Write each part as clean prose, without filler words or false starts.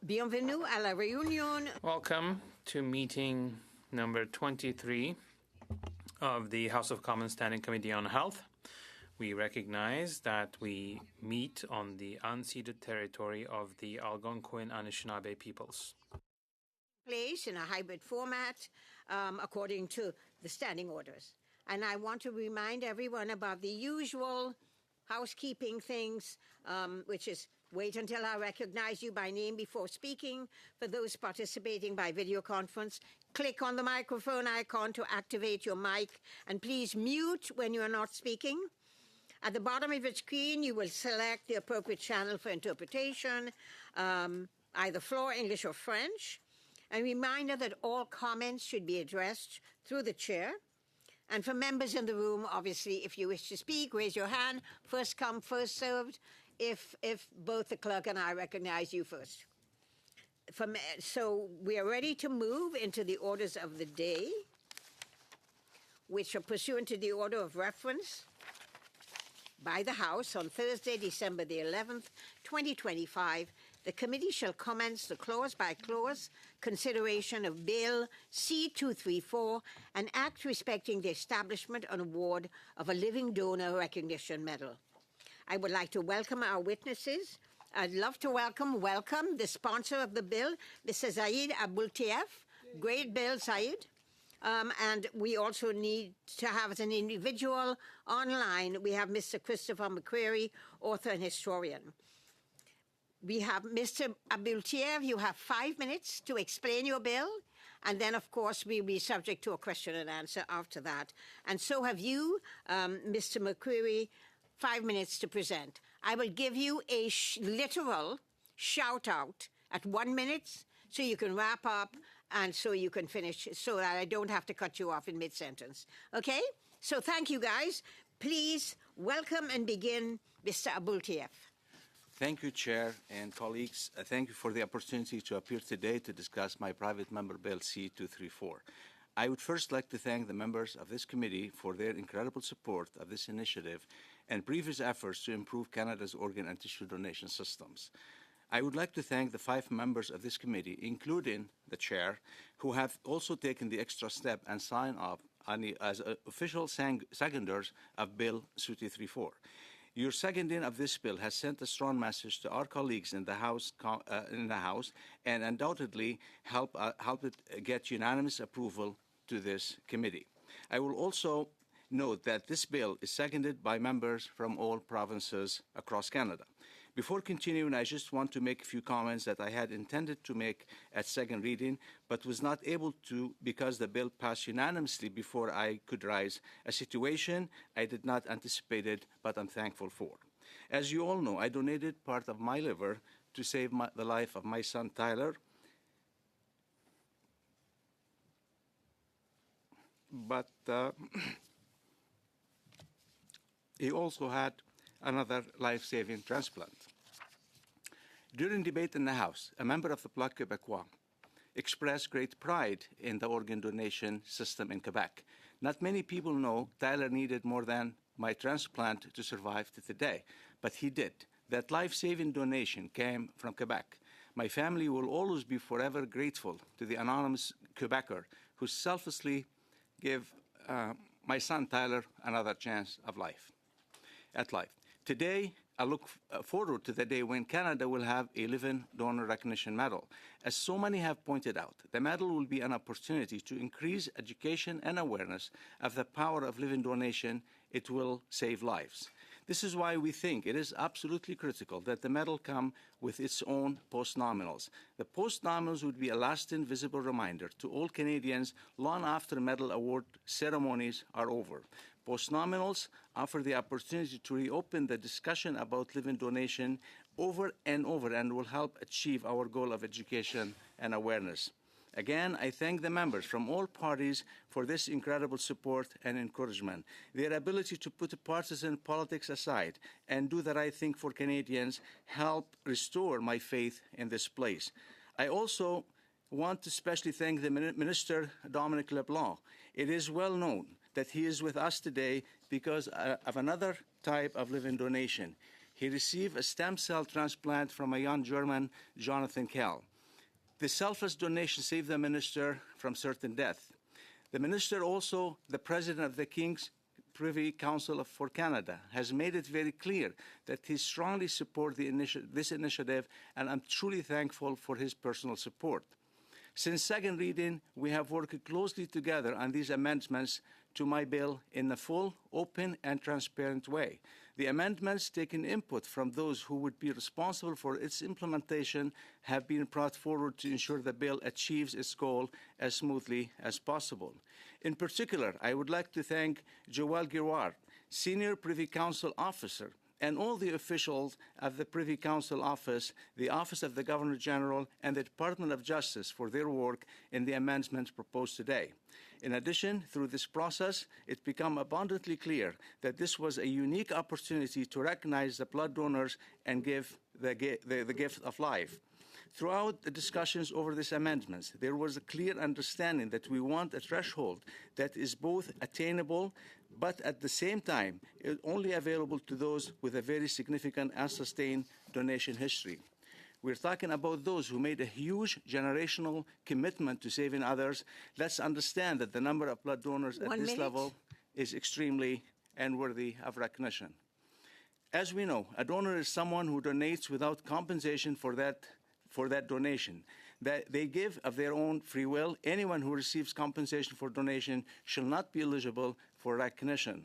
Bienvenue à la réunion. Welcome to meeting number 23 of the House of Commons Standing Committee on Health. We recognize that we meet on the unceded territory of the Algonquin Anishinaabe peoples. Place in a hybrid format according to the standing orders. And I want to remind everyone about the usual housekeeping things, which is wait until I recognize you by name before speaking. For those participating by video conference, click on the microphone icon to activate your mic, and please mute when you are not speaking. At the bottom of your screen, you will select the appropriate channel for interpretation, either floor, English, or French. A reminder that all comments should be addressed through the chair. And for members in the room, obviously, if you wish to speak, raise your hand. First come, first served, if both the clerk and I recognize you first. So we are ready to move into the orders of the day, which are pursuant to the order of reference by the House on Thursday, December the 11th, 2025. The committee shall commence the clause-by-clause consideration of Bill C-234, an act respecting the establishment and award of a living donor recognition medal. I would like to welcome our witnesses. I'd love to welcome the sponsor of the bill, Mr. Zaid Abultief. Great bill, Zaid. And we also need to have as an individual online, we have Mr. Christopher McQuarrie, author and historian. We have Mr. Abultief, you have 5 minutes to explain your bill, and then, of course, we'll be subject to a question and answer after that. And so have you, Mr. McQuarrie, 5 minutes to present. I will give you a literal shout-out at 1 minute so you can wrap up and so you can finish, so that I don't have to cut you off in mid-sentence. Okay? So thank you, guys. Please welcome and begin Mr. Abultief. Thank you, Chair and colleagues. Thank you for the opportunity to appear today to discuss my private member bill C-234. I would first like to thank the members of this committee for their incredible support of this initiative and previous efforts to improve Canada's organ and tissue donation systems. I would like to thank the 5 members of this committee, including the Chair, who have also taken the extra step and signed up as official seconders of Bill C-234. Your seconding of this bill has sent a strong message to our colleagues in the House, and undoubtedly help it get unanimous approval to this committee. I will also note that this bill is seconded by members from all provinces across Canada. Before continuing, I just want to make a few comments that I had intended to make at second reading, but was not able to because the bill passed unanimously before I could rise, a situation I did not anticipate, but I'm thankful for. As you all know, I donated part of my liver to save the life of my son, Tyler, but he also had another life-saving transplant. During debate in the House, a member of the Bloc Québécois expressed great pride in the organ donation system in Quebec. Not many people know Tyler needed more than my transplant to survive to today, but he did. That life-saving donation came from Quebec. My family will always be forever grateful to the anonymous Quebecer who selflessly gave my son Tyler another chance of life. Today, I look forward to the day when Canada will have a living donor recognition medal. As so many have pointed out, the medal will be an opportunity to increase education and awareness of the power of living donation. It will save lives. This is why we think it is absolutely critical that the medal come with its own post-nominals. The post-nominals would be a lasting, visible reminder to all Canadians long after medal award ceremonies are over. Post-nominals offer the opportunity to reopen the discussion about living donation over and will help achieve our goal of education and awareness. Again, I thank the members from all parties for this incredible support and encouragement. Their ability to put partisan politics aside and do the right thing for Canadians help restore my faith in this place. I also want to especially thank the Minister, Dominic LeBlanc. It is well known that he is with us today because of another type of living donation. He received a stem cell transplant from a young German, Jonathan Kell. The selfless donation saved the minister from certain death. The minister, also the president of the King's Privy Council for Canada, has made it very clear that he strongly supports this initiative, and I'm truly thankful for his personal support. Since second reading, we have worked closely together on these amendments to my bill in a full, open, and transparent way. The amendments, taking input from those who would be responsible for its implementation, have been brought forward to ensure the bill achieves its goal as smoothly as possible. In particular, I would like to thank Joël Girouard, Senior Privy Council Officer, and all the officials of the Privy Council Office, the Office of the Governor General, and the Department of Justice for their work in the amendments proposed today. In addition, through this process, it became abundantly clear that this was a unique opportunity to recognize the blood donors and give the gift of life. Throughout the discussions over these amendments, there was a clear understanding that we want a threshold that is both attainable, but at the same time, only available to those with a very significant and sustained donation history. We're talking about those who made a huge generational commitment to saving others. Let's understand that the number of blood donors at this level is extremely and worthy of recognition. As we know, a donor is someone who donates without compensation for that donation. That they give of their own free will. Anyone who receives compensation for donation shall not be eligible for recognition.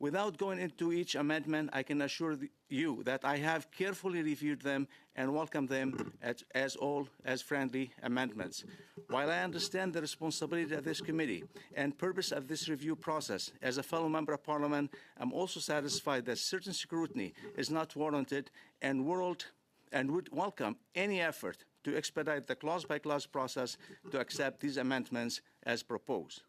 Without going into each amendment, I can assure you that I have carefully reviewed them and welcome them as friendly amendments. While I understand the responsibility of this committee and purpose of this review process, as a fellow member of Parliament, I'm also satisfied that certain scrutiny is not warranted and would welcome any effort to expedite the clause-by-clause process to accept these amendments as proposed.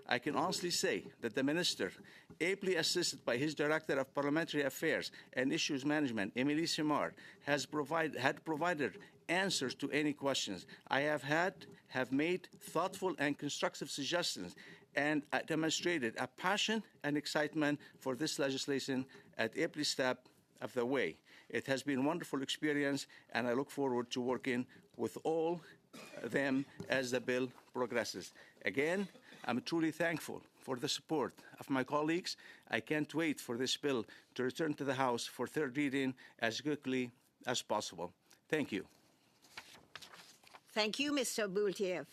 I can honestly say that the Minister, ably assisted by his Director of Parliamentary Affairs and Issues Management, Émilie Simard, had provided answers to any questions. I have made thoughtful and constructive suggestions and demonstrated a passion and excitement for this legislation at every step of the way. It has been a wonderful experience, and I look forward to working with all them as the bill progresses. Again, I'm truly thankful for the support of my colleagues. I can't wait for this bill to return to the House for third reading as quickly as possible. Thank you. Thank you, Mr. Boultiev.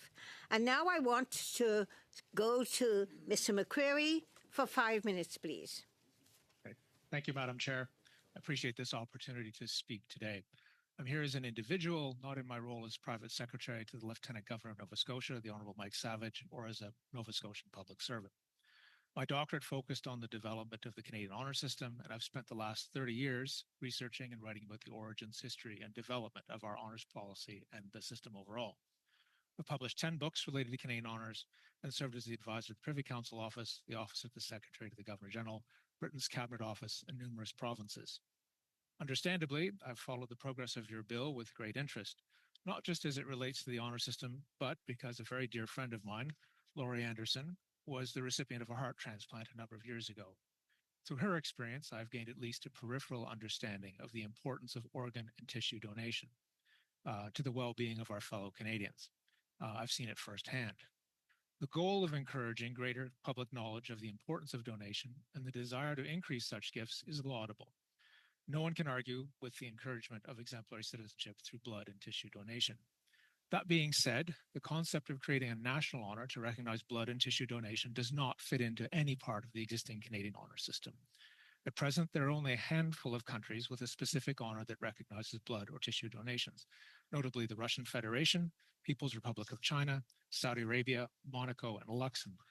And now I want to go to Mr. McCreary for 5 minutes, please. Okay. Thank you, Madam Chair. I appreciate this opportunity to speak today. I'm here as an individual, not in my role as private secretary to the Lieutenant Governor of Nova Scotia, the Honourable Mike Savage, or as a Nova Scotian public servant. My doctorate focused on the development of the Canadian honour system, and I've spent the last 30 years researching and writing about the origins, history, and development of our honours policy and the system overall. I've published 10 books related to Canadian honours and served as the advisor of the Privy Council Office, the Office of the Secretary to the Governor General, Britain's Cabinet Office, and numerous provinces. Understandably, I've followed the progress of your bill with great interest, not just as it relates to the honour system, but because a very dear friend of mine, Laurie Anderson, was the recipient of a heart transplant a number of years ago. Through her experience, I've gained at least a peripheral understanding of the importance of organ and tissue donation to the well-being of our fellow Canadians. I've seen it firsthand. The goal of encouraging greater public knowledge of the importance of donation and the desire to increase such gifts is laudable. No one can argue with the encouragement of exemplary citizenship through blood and tissue donation. That being said, the concept of creating a national honour to recognize blood and tissue donation does not fit into any part of the existing Canadian honour system. At present, there are only a handful of countries with a specific honour that recognizes blood or tissue donations, notably the Russian Federation, People's Republic of China, Saudi Arabia, Monaco, and Luxembourg.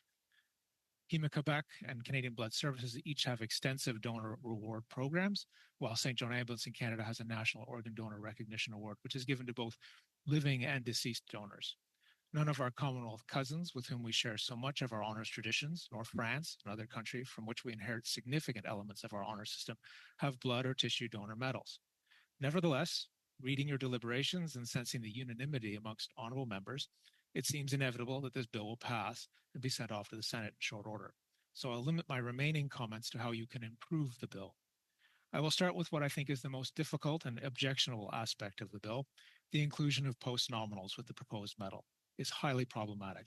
Héma-Québec and Canadian Blood Services each have extensive donor reward programs, while St. John Ambulance in Canada has a National Organ Donor Recognition Award, which is given to both living and deceased donors. None of our Commonwealth cousins, with whom we share so much of our honours traditions, nor France, another country from which we inherit significant elements of our honour system, have blood or tissue donor medals. Nevertheless, reading your deliberations and sensing the unanimity amongst honourable members, it seems inevitable that this bill will pass and be sent off to the Senate in short order. So I'll limit my remaining comments to how you can improve the bill. I will start with what I think is the most difficult and objectionable aspect of the bill. The inclusion of post-nominals with the proposed medal is highly problematic.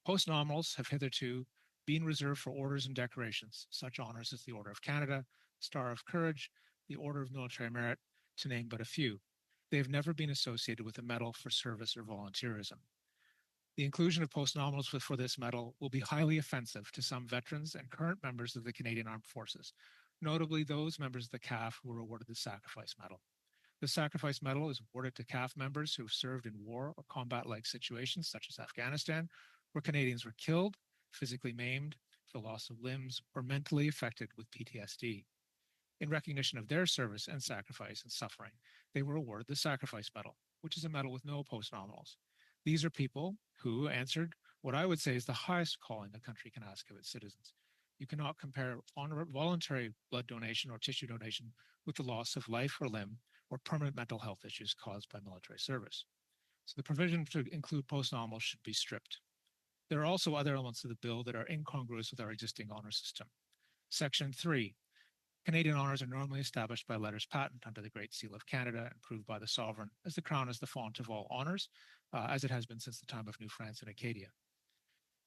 Post-nominals have hitherto been reserved for orders and decorations, such honors as the Order of Canada, Star of Courage, the Order of Military Merit, to name but a few. They have never been associated with a medal for service or volunteerism. The inclusion of post-nominals for this medal will be highly offensive to some veterans and current members of the Canadian Armed Forces, notably those members of the CAF who were awarded the Sacrifice Medal. The Sacrifice Medal is awarded to CAF members who have served in war or combat-like situations, such as Afghanistan, where Canadians were killed, physically maimed, for loss of limbs, or mentally affected with PTSD. In recognition of their service and sacrifice and suffering, they were awarded the Sacrifice Medal, which is a medal with no post-nominals. These are people who answered what I would say is the highest calling a country can ask of its citizens. You cannot compare voluntary blood donation or tissue donation with the loss of life or limb or permanent mental health issues caused by military service. So the provision to include post-nominals should be stripped. There are also other elements of the bill that are incongruous with our existing honor system. Section 3. Canadian honours are normally established by letters patent under the Great Seal of Canada and approved by the Sovereign, as the Crown is the font of all honours, as it has been since the time of New France and Acadia.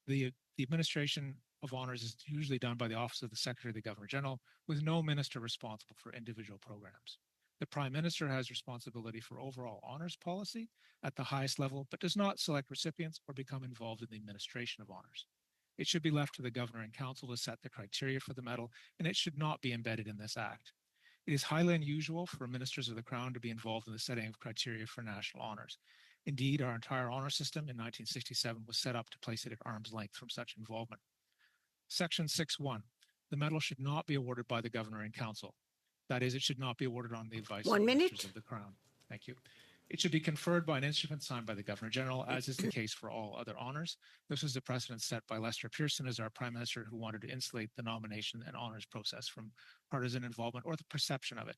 The administration of honours is usually done by the Office of the Secretary of the Governor-General, with no minister responsible for individual programs. The Prime Minister has responsibility for overall honours policy at the highest level, but does not select recipients or become involved in the administration of honours. It should be left to the Governor and Council to set the criteria for the medal, and it should not be embedded in this Act. It is highly unusual for ministers of the Crown to be involved in the setting of criteria for national honours. Indeed, our entire honour system in 1967 was set up to place it at arm's length from such involvement. Section 6.1. The medal should not be awarded by the Governor and Council. That is, it should not be awarded on the advice of ministers of the Crown. Thank you. It should be conferred by an instrument signed by the Governor-General, as is the case for all other honours. This was the precedent set by Lester Pearson as our Prime Minister, who wanted to insulate the nomination and honours process from partisan involvement or the perception of it.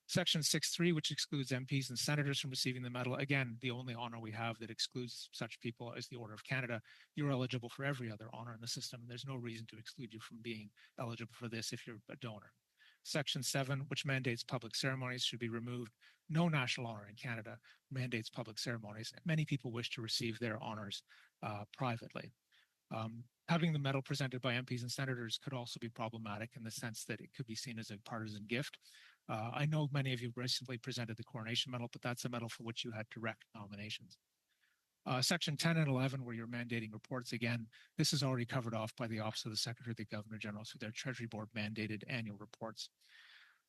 Section 6.3, which excludes MPs and senators from receiving the medal. Again, the only honour we have that excludes such people is the Order of Canada. You're eligible for every other honour in the system. There's no reason to exclude you from being eligible for this if you're a donor. Section 7, which mandates public ceremonies, should be removed. No national honour in Canada mandates public ceremonies. Many people wish to receive their honours privately. Having the medal presented by MPs and senators could also be problematic in the sense that it could be seen as a partisan gift. I know many of you recently presented the Coronation Medal, but that's a medal for which you had direct nominations. Section 10 and 11, where you're mandating reports, again, this is already covered off by the Office of the Secretary of the Governor-General through their Treasury Board mandated annual reports.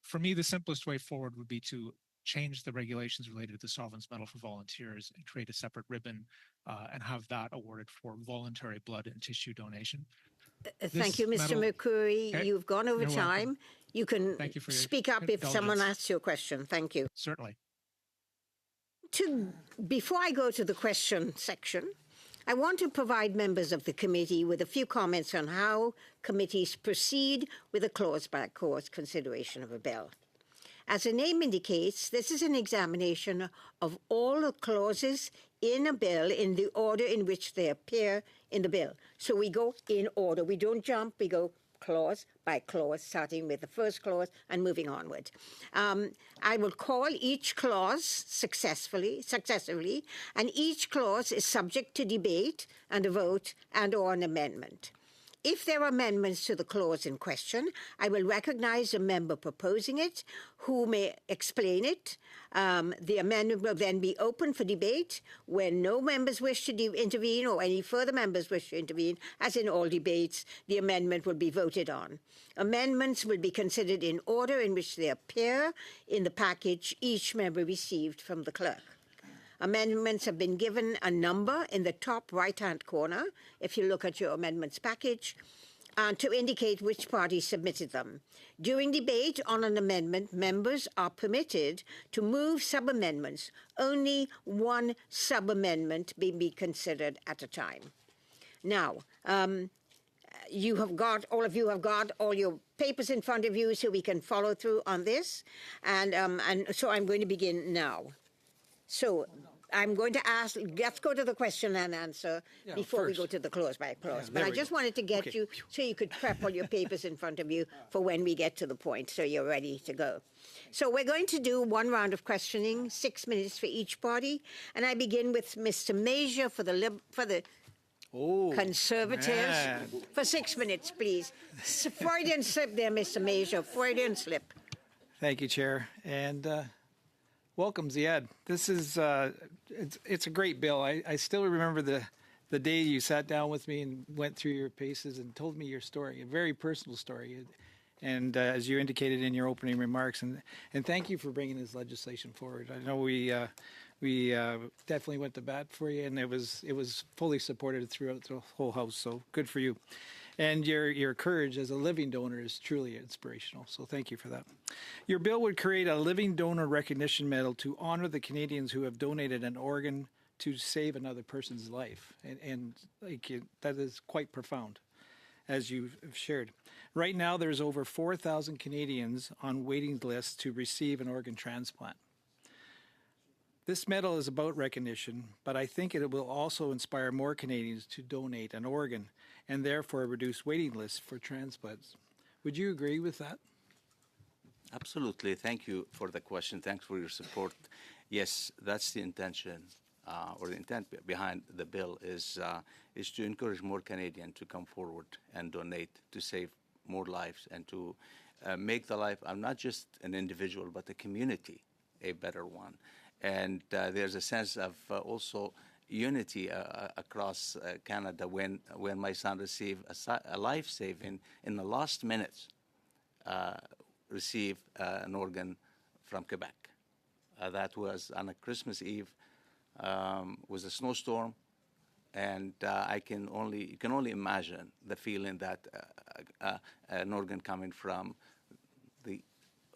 For me, the simplest way forward would be to change the regulations related to the Sovereign's Medal for volunteers and create a separate ribbon and have that awarded for voluntary blood and tissue donation. Thank you, Mr. McCurry. Okay. You've gone over time. You can speak up if someone asks you a question. Thank you. Certainly. Before I go to the question section, I want to provide members of the committee with a few comments on how committees proceed with a clause-by-clause consideration of a bill. As the name indicates, this is an examination of all the clauses in a bill in the order in which they appear in the bill. So we go in order. We don't jump. We go clause by clause, starting with the first clause and moving onward. I will call each clause successively, and each clause is subject to debate and a vote and or an amendment. If there are amendments to the clause in question, I will recognize a member proposing it who may explain it. The amendment will then be open for debate. When no members wish to intervene or any further members wish to intervene, as in all debates, the amendment will be voted on. Amendments will be considered in order in which they appear in the package each member received from the clerk. Amendments have been given a number in the top right-hand corner, if you look at your amendments package, to indicate which party submitted them. During debate on an amendment, members are permitted to move sub-amendments. Only one sub-amendment may be considered at a time. Now, all of you have got all your papers in front of you so we can follow through on this. And so I'm going to begin now. So I'm going to ask, let's go to the question and answer before we go to the clause by clause. But I just wanted to get you so you could prep all your papers in front of you for when we get to the point, so you're ready to go. So we're going to do one round of questioning, 6 minutes for each party. And I begin with Mr. Major for the Conservatives. Man. For 6 minutes, please. Freudian slip there, Mr. Major. Freudian slip. Thank you, Chair, and welcome, Ziad. This is it's a great bill. I still remember the day you sat down with me and went through your paces and told me your story, a very personal story, and as you indicated in your opening remarks, and thank you for bringing this legislation forward. I know we definitely went to bat for you, and it was fully supported throughout the whole House. So good for you, and your courage as a living donor is truly inspirational. So thank you for that. Your bill would create a living donor recognition medal to honor the Canadians who have donated an organ to save another person's life, and that is quite profound, as you've shared. Right now, there's over 4,000 Canadians on waiting lists to receive an organ transplant. This medal is about recognition, but I think it will also inspire more Canadians to donate an organ and therefore reduce waiting lists for transplants. Would you agree with that? Absolutely. Thank you for the question. Thanks for your support. Yes, that's the intention, or the intent behind the bill is to encourage more Canadians to come forward and donate to save more lives and to make the life of not just an individual but a community a better one. And there's a sense of also unity across Canada when my son received a life-saving in the last minutes, received an organ from Quebec. That was on a Christmas Eve, was a snowstorm, and you can only imagine the feeling that an organ coming from the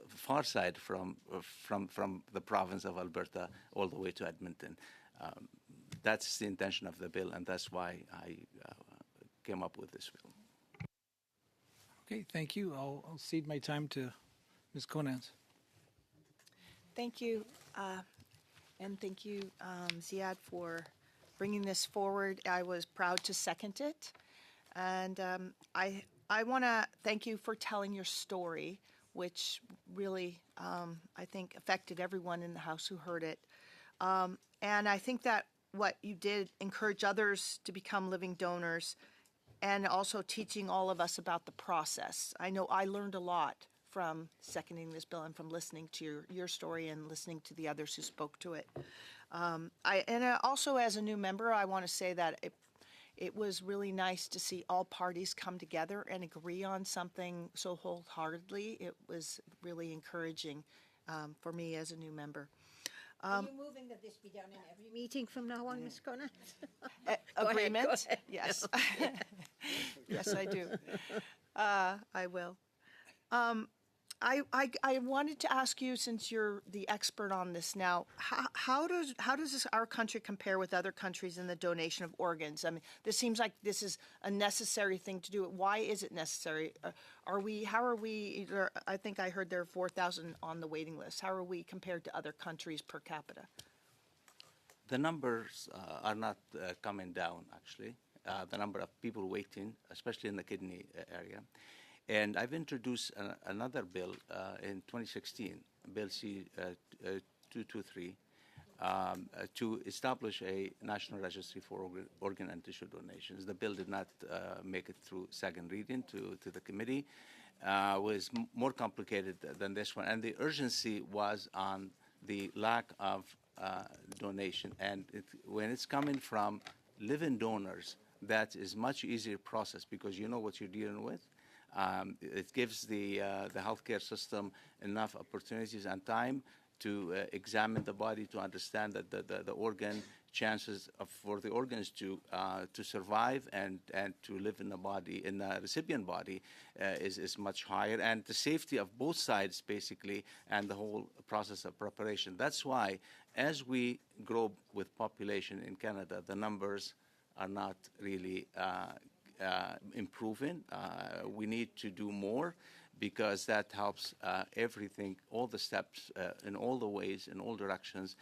far side from the province of Alberta all the way to Edmonton. That's the intention of the bill, and that's why I came up with this bill. Okay, thank you. I'll cede my time to Ms. Conans. Thank you, and thank you, Ziad, for bringing this forward. I was proud to second it, and I want to thank you for telling your story, which really, I think, affected everyone in the House who heard it. And I think that what you did encourage others to become living donors and also teaching all of us about the process. I know I learned a lot from seconding this bill and from listening to your story and listening to the others who spoke to it. Also, as a new member, I want to say that it was really nice to see all parties come together and agree on something so wholeheartedly. It was really encouraging for me as a new member. Are you moving that this be done in every meeting from now on, Ms. Conant? Agreement? Go ahead. Yes. Yes, I do. I will. I wanted to ask you, since you're the expert on this now, how does our country compare with other countries in the donation of organs? I mean, this seems like this is a necessary thing to do. Why is it necessary? How are we? I think I heard there are 4,000 on the waiting list. How are we compared to other countries per capita? The numbers are not coming down, actually. The number of people waiting, especially in the kidney area. And I've introduced another bill in 2016, Bill C-223, to establish a national registry for organ and tissue donations. The bill did not make it through second reading to the committee. Was more complicated than this one. And the urgency was on the lack of donation. And when it's coming from living donors, that is much easier process because you know what you're dealing with. It gives the healthcare system enough opportunities and time to examine the body to understand that the organ chances for the organs to survive and to live in the body, in the recipient body, is much higher, and the safety of both sides basically, and the whole process of preparation. That's why, as we grow with population in Canada, the numbers are not really improving. We need to do more because that helps everything, all the steps in all the ways, in all directions.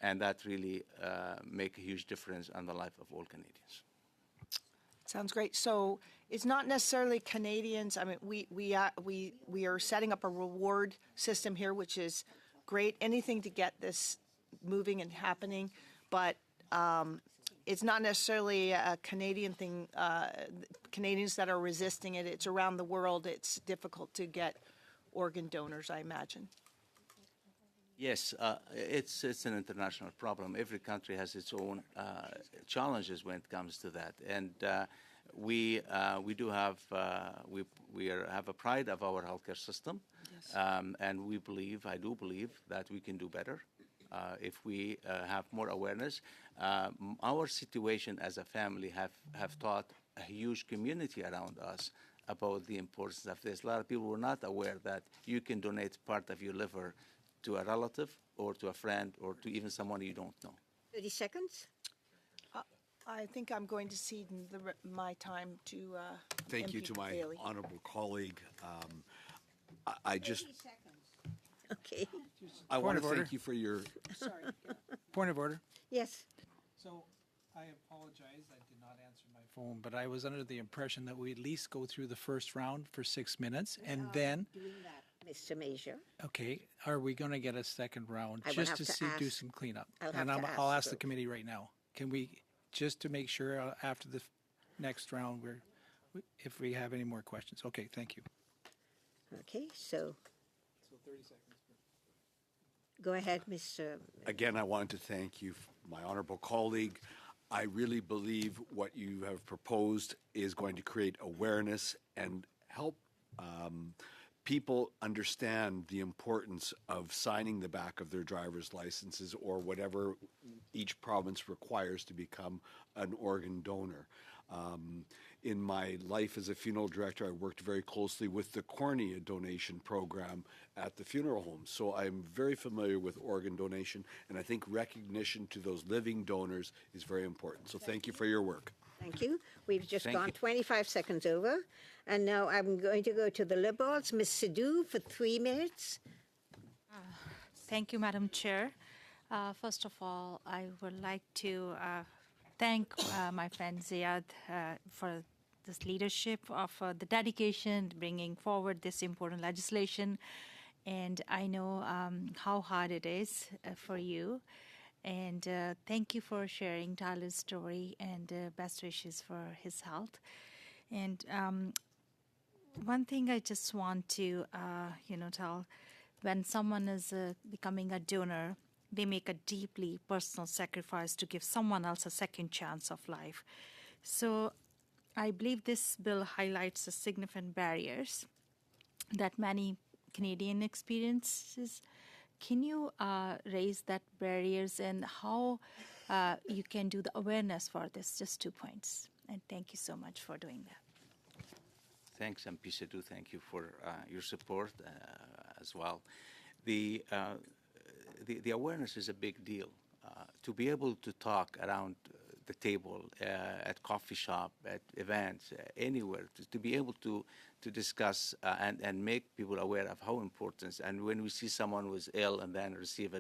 and that really make a huge difference on the life of all Canadians. Sounds great. So it's not necessarily Canadians. I mean, we are setting up a reward system here, which is great. Anything to get this moving and happening, but it's not necessarily a Canadian thing. Canadians that are resisting it. It's around the world. It's difficult to get organ donors, I imagine. Yes, it's an international problem. Every country has its own challenges when it comes to that, and we do have have a pride of our healthcare system, and I do believe that we can do better if we have more awareness. Our situation as a family have taught a huge community around us about the importance of this. A lot of people were not aware that you can donate part of your liver to a relative or to a friend or to even someone you don't know. 30 seconds. I think I'm going to cede my time to Thank you MP to my Bailey. honorable colleague. I just, 30 seconds. Okay. I want to of order. thank you for your, Point of order. Yes. So I apologize, I did not answer my phone, but I was under the impression that we at least go through the first round for 6 minutes, and then, Doing that, Mr. Major. okay, are we going to get a second round I will just have to to see, do ask- some cleanup? I'll have And to I'll ask ask the those. committee right now. Can we, just to make sure after the next round, if we have any more questions? Okay, thank you. Okay, so So 30 seconds. go ahead, Mr. again, I wanted to thank you, my honorable colleague. I really believe what you have proposed is going to create awareness and help people understand the importance of signing the back of their driver's licenses or whatever each province requires to become an organ donor. In my life as a funeral director, I worked very closely with the cornea donation program at the funeral home. So I'm very familiar with organ donation, and I think recognition to those living donors is very important. So thank you for your work. Thank you. We've just Thank gone you. 25 seconds over. And now I'm going to go to the Liberals. Ms. Sidhu for 3 minutes. Thank you, Madam Chair. First of all, I would like to thank my friend Ziad for this leadership, for the dedication, bringing forward this important legislation. And I know how hard it is for you. And thank you for sharing Tyler's story and best wishes for his health. And one thing I just want to, tell, when someone is becoming a donor, they make a deeply personal sacrifice to give someone else a second chance of life. So I believe this bill highlights the significant barriers that many Canadian experiences. Can you raise that barriers and how you can do the awareness for this? Just 2 points. And thank you so much for doing that. Thanks, MP Sidhu. Thank you for your support as well. The awareness is a big deal. To be able to talk around the table, at coffee shop, at events, anywhere, to be able to discuss and make people aware of how important. And when we see someone who's ill and then receive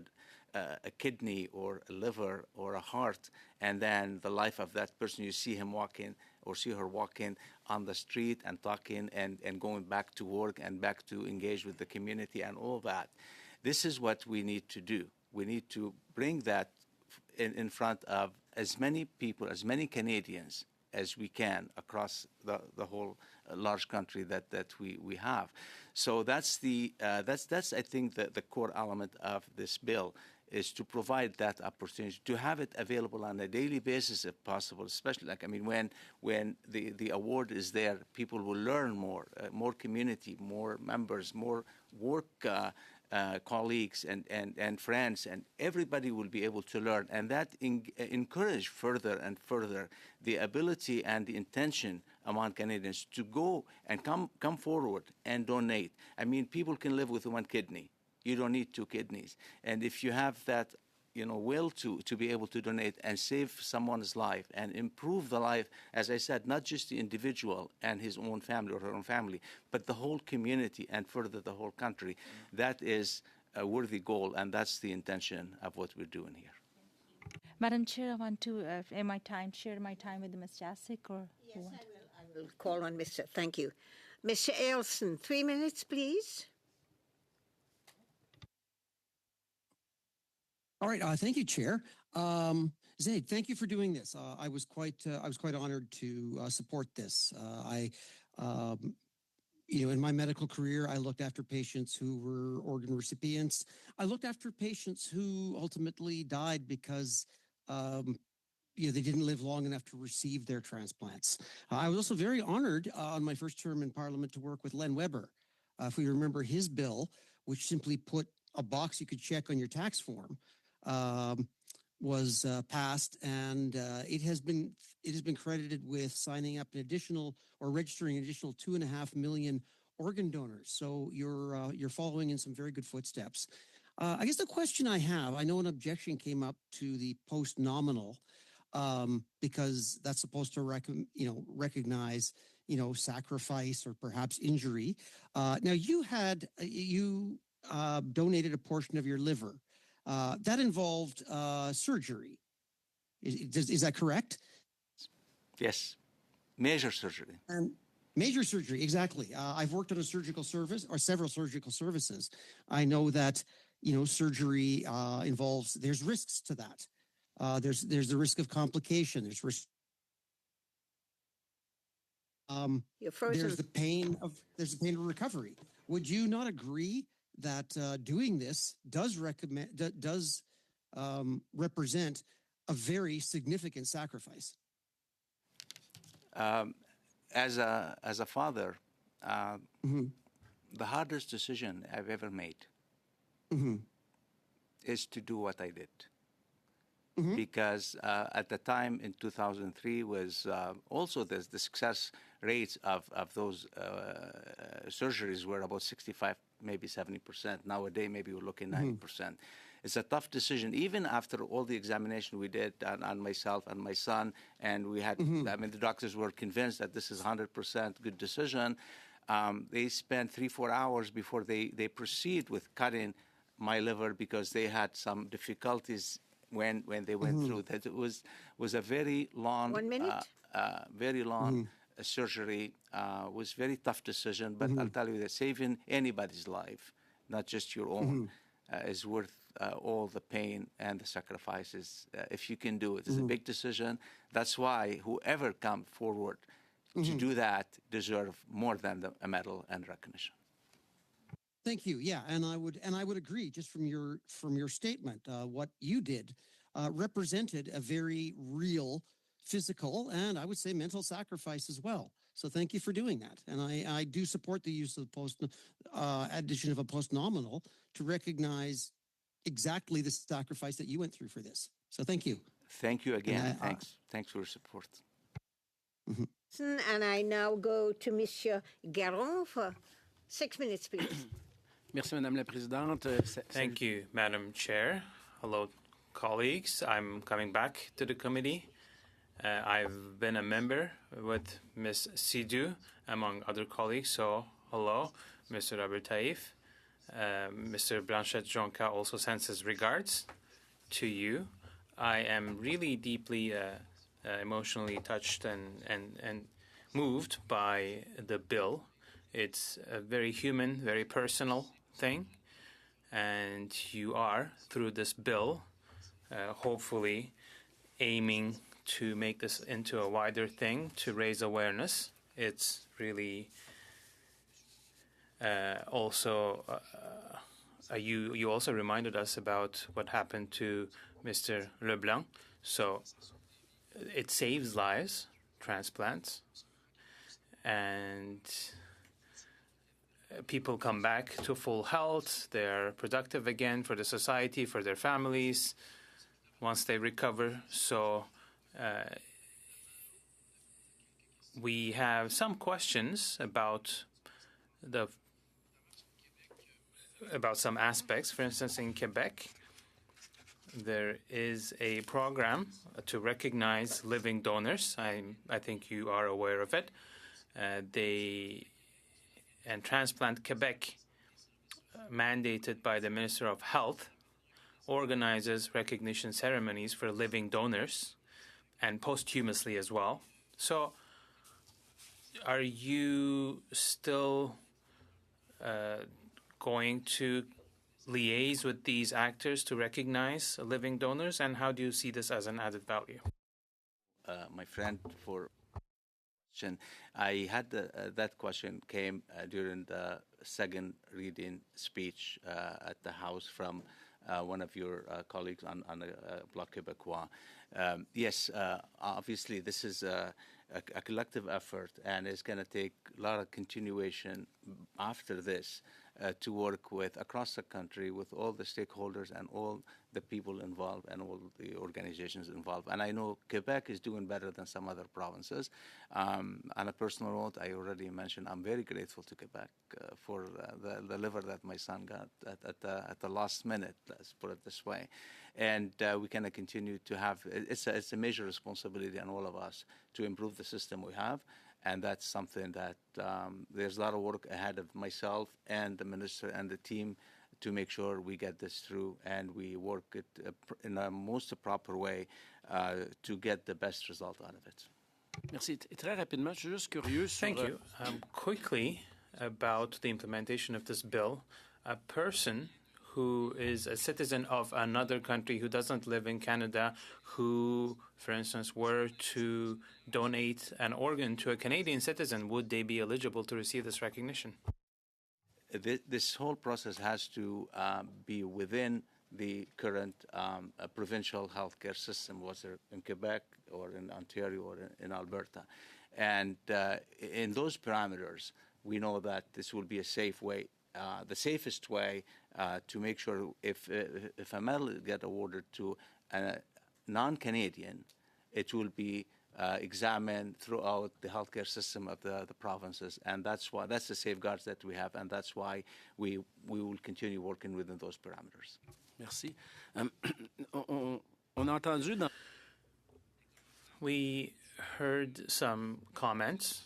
a kidney or a liver or a heart, and then the life of that person, you see him walking or see her walking on the street and talking and going back to work and back to engage with the community and all that. This is what we need to do. We need to bring that in front of as many people, as many Canadians as we can across the whole large country that we have. So that's I think the core element of this bill is to provide that opportunity, to have it available on a daily basis if possible, especially when the award is there, people will learn more community, more members, more work colleagues and friends, and everybody will be able to learn. And that encourage further and further the ability and the intention among Canadians to go and come forward and donate. I mean, people can live with one kidney. You don't need 2 kidneys. And if you have that will to be able to donate and save someone's life and improve the life, as I said, not just the individual and his own family or her own family, but the whole community and further the whole country, that is a worthy goal, and that's the intention of what we're doing here. Madam Chair, I want to share my time with Ms. Jasic or Yes, I will call on Mr. Thank you. Mr. Ailson, 3 minutes, please. All right. Thank you, Chair. Zaid, thank you for doing this. I was quite honored to support this. In my medical career, I looked after patients who were organ recipients. I looked after patients who ultimately died because they didn't live long enough to receive their transplants. I was also very honored on my first term in Parliament to work with Len Weber. If we remember his bill, which simply put a box you could check on your tax form, was passed, and it has been credited with signing up an additional or registering an additional 2.5 million organ donors. So you're following in some very good footsteps. I guess the question I have, I know an objection came up to the post-nominal because that's supposed to recognize sacrifice or perhaps injury. Now you donated a portion of your liver. That involved surgery. Is that correct? Yes, major surgery. And major surgery, exactly. I've worked on a surgical service or several surgical services. I know that surgery there's risks to that. There's the risk of complication. There's risk. There's the pain of recovery. Would you not agree that doing this does represent a very significant sacrifice? As a father, the hardest decision I've ever made is to do what I did. Because at the time in 2003 was also the success rates of those surgeries were about 65, maybe 70%. Nowadays, maybe we're looking 90%. It's a tough decision, even after all the examination we did on myself and my son, and we had, the doctors were convinced that this is 100% good decision. They spent 3-4 hours before they proceed with cutting my liver because they had some difficulties when they went through that. It was a very long, 1 minute? very long surgery. Was very tough decision, but I'll tell you that saving anybody's life, not just your own, is worth all the pain and the sacrifices. If you can do it, it's a big decision. That's why whoever come forward to do that deserve more than a medal and recognition. Thank you. Yeah, and I would agree. Just from your statement, what you did represented a very real physical and I would say mental sacrifice as well. So thank you for doing that. And I do support the use of addition of a post-nominal to recognize exactly the sacrifice that you went through for this. So thank you. Thank you again. Thanks for your support. And I now go to Monsieur Garon for 6 minutes, please. Merci, Madame la Présidente. Thank you, Madam Chair. Hello, colleagues. I'm coming back to the committee. I've been a member with Ms. Sidhu, among other colleagues. So, hello, Mr. Robert Taif. Mr. Blanchet-Jonca also sends his regards to you. I am really deeply emotionally touched and moved by the bill. It's a very human, very personal thing. And you are, through this bill, hopefully aiming to make this into a wider thing, to raise awareness. It's really also, you also reminded us about what happened to Mr. Leblanc. So it saves lives, transplants, and people come back to full health. They're productive again for the society, for their families, once they recover. So we have some questions about some aspects. For instance, in Quebec, there is a program to recognize living donors. I think you are aware of it. And Transplant Quebec, mandated by the Minister of Health, organizes recognition ceremonies for living donors and posthumously as well. So are you still going to liaise with these actors to recognize living donors, and how do you see this as an added value? My friend, for question. I had that question came during the second reading speech at the House from one of your colleagues on Bloc Québécois. Yes, obviously this is a collective effort, and it's going to take a lot of continuation after this to work with across the country with all the stakeholders and all the people involved and all the organizations involved. And I know Quebec is doing better than some other provinces. On a personal note, I already mentioned I'm very grateful to Quebec for the liver that my son got at the last minute, let's put it this way. And we can continue to have, it's a major responsibility on all of us to improve the system we have. And that's something that there's a lot of work ahead of myself and the minister and the team to make sure we get this through and we work it in a most proper way to get the best result out of it. Merci. Très rapidement, je suis juste curieux sur... Thank you. Quickly about the implementation of this bill, a person who is a citizen of another country who doesn't live in Canada, who, for instance, were to donate an organ to a Canadian citizen, would they be eligible to receive this recognition? This whole process has to be within the current provincial healthcare system, whether in Quebec or in Ontario or in Alberta. And in those parameters, we know that this will be a safe way, the safest way to make sure if a medal gets awarded to a non-Canadian, it will be examined throughout the healthcare system of the provinces, and that's the safeguards that we have, and that's why we will continue working within those parameters. Merci. On a entendu dans... We heard some comments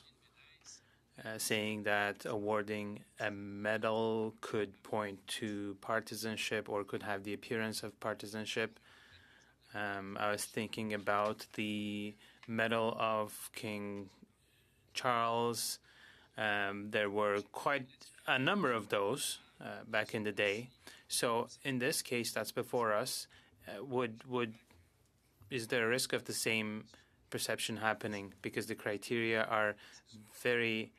saying that awarding a medal could point to partisanship or could have the appearance of partisanship. I was thinking about the Medal of King Charles. There were quite a number of those back in the day. So in this case, that's before us. Is there a risk of the same perception happening because the criteria are very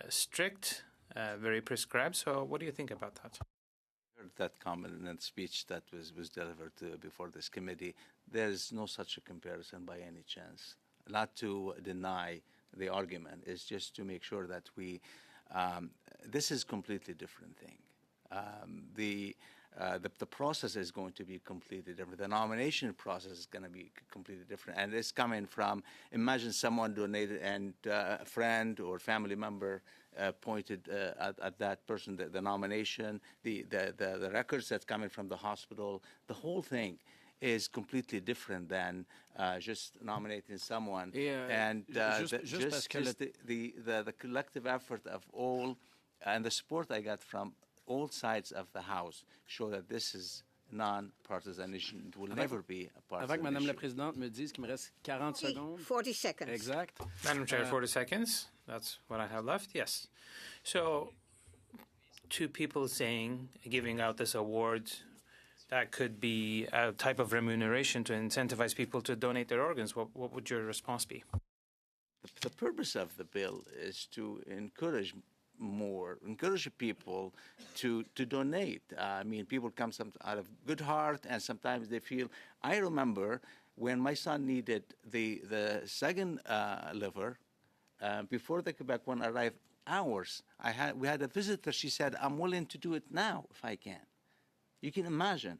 strict, very prescribed? So what do you think about that? I heard that comment in that speech that was delivered before this committee. There is no such a comparison by any chance. Not to deny the argument, it's just to make sure that we, this is a completely different thing. The process is going to be completely different. The nomination process is going to be completely different. And it's coming from, imagine someone donated and a friend or family member pointed at that person, the nomination, the records that's coming from the hospital, the whole thing is completely different than just nominating someone. And the collective effort of all and the support I got from all sides of the House show that this is non-partisan issue. It will never be a partisan Avant que Madame issue. la Présidente me dise qu'il me reste 40 secondes. 40 seconds. Exact. Madam Chair, 40 seconds. That's what I have left. Yes. So, two people saying, giving out this award, that could be a type of remuneration to incentivize people to donate their organs. What would your response be? The purpose of the bill is to encourage people to donate. I mean, people come out of good heart, and sometimes they feel. I remember when my son needed the second liver, before the Quebec one arrived, hours. We had a visitor. She said, "I'm willing to do it now if I can." You can imagine.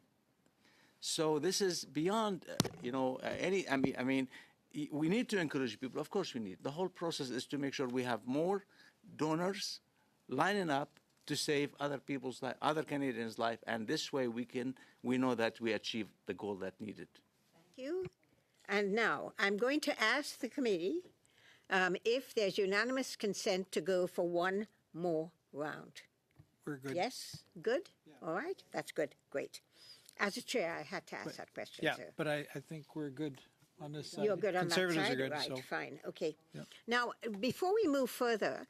So this is beyond, any. I mean, we need to encourage people. Of course, we need. The whole process is to make sure we have more donors lining up to save other people's life, other Canadians' life, and this way we know that we achieve the goal that needed. Thank you. And now I'm going to ask the committee if there's unanimous consent to go for one more round. We're good. Yes? Good? Yeah. All right. That's good. Great. As a chair, I had to ask that question, Yeah, sir. but I think we're good on this side. You're good on that Conservatives side? are good, Right, so. fine, okay. Yep. Now, before we move further,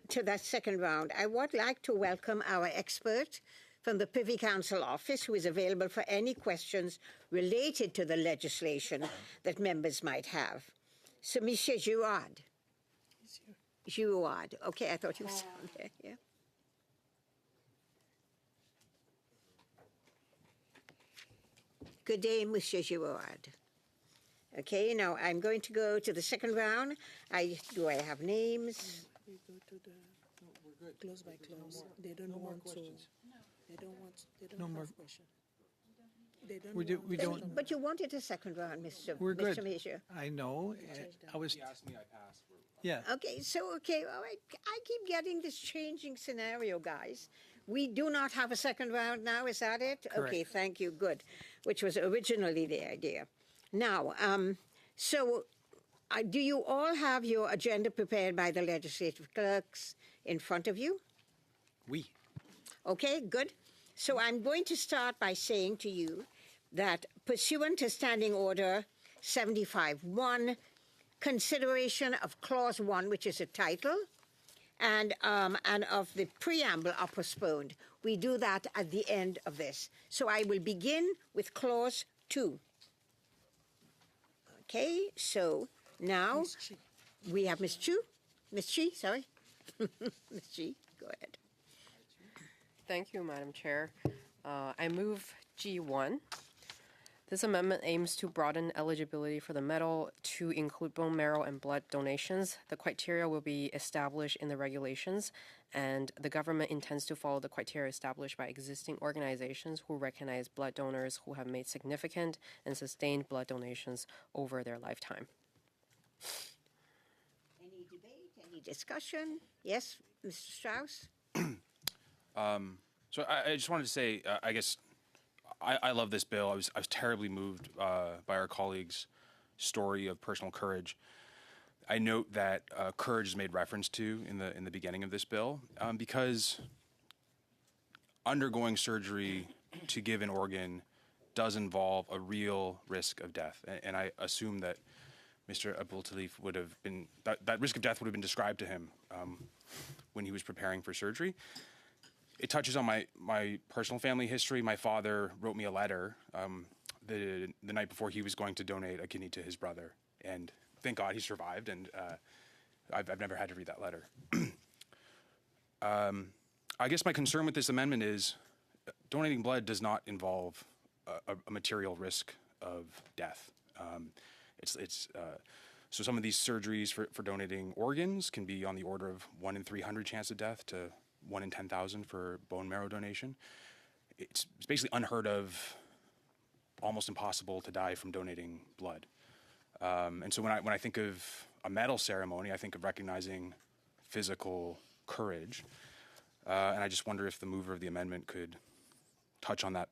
to that second round, I would like to welcome our expert from the Privy Council office, who is available for any questions related to the legislation that members might have. So, Monsieur Girard. Girard. Okay, I thought you was on there, yeah. Good day, Monsieur Girard. Okay, now I'm going to go to the second round. Do I have names? We go to the close by close. They don't want to. They don't want. They don't No have more. question. They don't. We want don't. But you wanted a second round, Mr. We're good. Mr. Major. I know. I was. Yeah. Okay, so, okay, all right. I keep getting this changing scenario, guys. We do not have a second round now, is that it? Correct. Okay, thank you, good. Which was originally the idea. Now, do you all have your agenda prepared by the legislative clerks in front of you? We. Okay, good. So I'm going to start by saying to you that pursuant to Standing Order 75-1, consideration of Clause 1, which is a title, and of the preamble are postponed. We do that at the end of this. So I will begin with Clause 2. Okay, so now we have Ms. Chu. Ms. Chi, sorry. Ms. Chi, go ahead. Thank you, Madam Chair. I move G1. This amendment aims to broaden eligibility for the medal to include bone marrow and blood donations. The criteria will be established in the regulations, and the government intends to follow the criteria established by existing organizations who recognize blood donors who have made significant and sustained blood donations over their lifetime. Any debate, any discussion? Yes, Mr. Strauss? So I just wanted to say, I guess I love this bill. I was terribly moved by our colleague's story of personal courage. I note that courage is made reference to in the beginning of this bill because undergoing surgery to give an organ does involve a real risk of death, and I assume that Mr. Abdul Talif would have been that risk of death would have been described to him when he was preparing for surgery. It touches on my personal family history. My father wrote me a letter the night before he was going to donate a kidney to his brother, and thank God he survived. And I've never had to read that letter. I guess my concern with this amendment is donating blood does not involve a material risk of death. So some of these surgeries for donating organs can be on the order of 1 in 300 chance of death to 1 in 10,000 for bone marrow donation. It's basically unheard of, almost impossible to die from donating blood. And so when I think of a medal ceremony, I think of recognizing physical courage. And I just wonder if the mover of the amendment could touch on that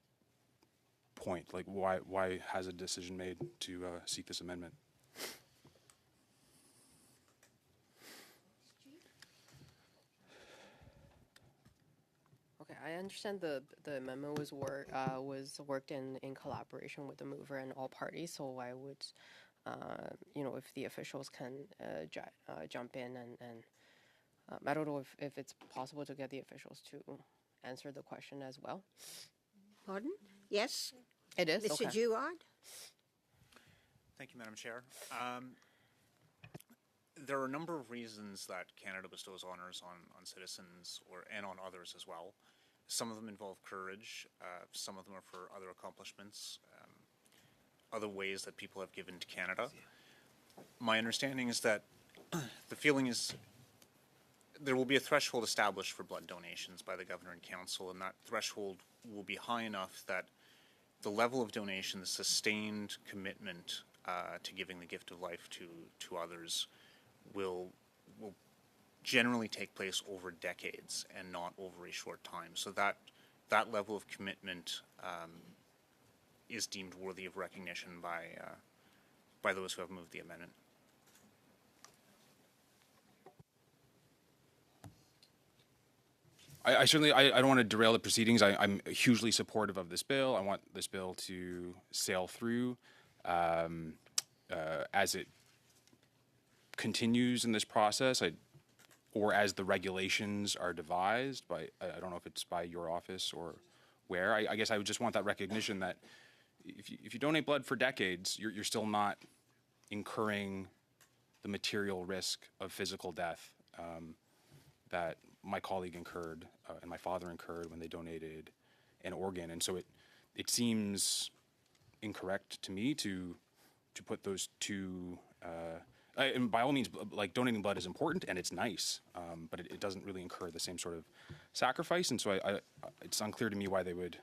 point. Like, why has a decision made to seek this amendment? Okay, I understand the amendment was worked in collaboration with the mover and all parties. So I would, if the officials can jump in and I don't know if it's possible to get the officials to answer the question as well. Pardon? Yes? It is? Mr. Okay. Girard? Thank you, Madam Chair. There are a number of reasons that Canada bestows honors on citizens and on others as well. Some of them involve courage. Some of them are for other accomplishments, other ways that people have given to Canada. My understanding is that the feeling is there will be a threshold established for blood donations by the Governor and Council, and that threshold will be high enough that the level of donation, the sustained commitment to giving the gift of life to others will generally take place over decades and not over a short time. So that level of commitment is deemed worthy of recognition by those who have moved the amendment. I certainly I don't want to derail the proceedings. I'm hugely supportive of this bill. I want this bill to sail through as it continues in this process, or as the regulations are devised by, I don't know if it's by your office or where. I guess I would just want that recognition that if you donate blood for decades, you're still not incurring the material risk of physical death that my colleague incurred and my father incurred when they donated an organ. And so it seems incorrect to me to put those two. And by all means, like, donating blood is important and it's nice, but it doesn't really incur the same sort of sacrifice. And so it's unclear to me why they would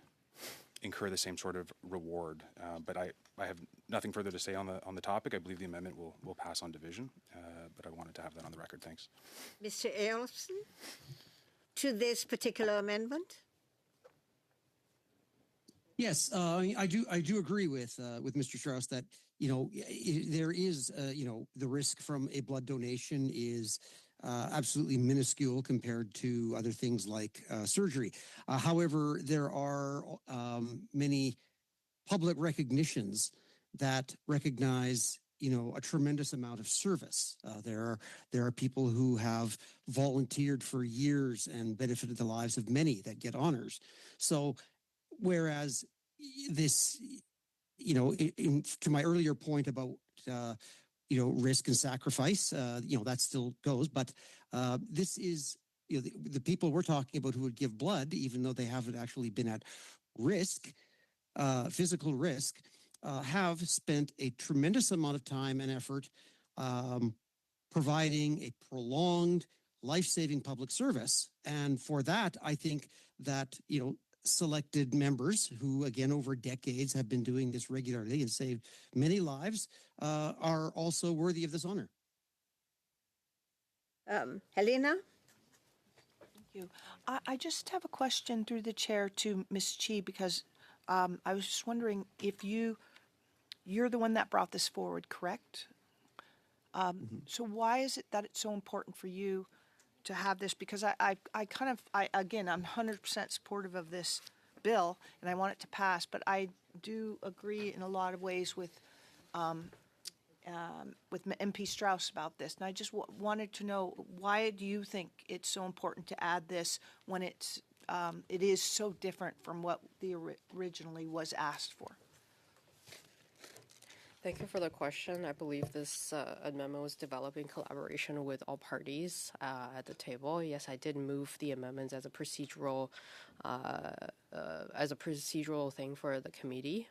incur the same sort of reward. But I have nothing further to say on the topic. I believe the amendment will pass on division, but I wanted to have that on the record. Thanks. Mr. Elfson, to this particular amendment? Yes, I do agree with Mr. Strauss that there is the risk from a blood donation is absolutely minuscule compared to other things like surgery. However, there are many public recognitions that recognize a tremendous amount of service. There are people who have volunteered for years and benefited the lives of many that get honors. So whereas this, to my earlier point about, risk and sacrifice, that still goes. But this is, the people we're talking about who would give blood, even though they haven't actually been at risk, physical risk, have spent a tremendous amount of time and effort providing a prolonged, life-saving public service. And for that, I think that, selected members who, again, over decades have been doing this regularly and saved many lives, are also worthy of this honor. Helena? Thank you. I just have a question through the chair to Ms. Chi, because I was just wondering if you're the one that brought this forward, correct? So why is it that it's so important for you to have this? Because again, I'm 100% supportive of this bill and I want it to pass, but I do agree in a lot of ways with MP Strauss about this. And I just wanted to know, why do you think it's so important to add this when it is so different from what originally was asked for? Thank you for the question. I believe this amendment was developed in collaboration with all parties at the table. Yes, I did move the amendments as a procedural thing for the committee,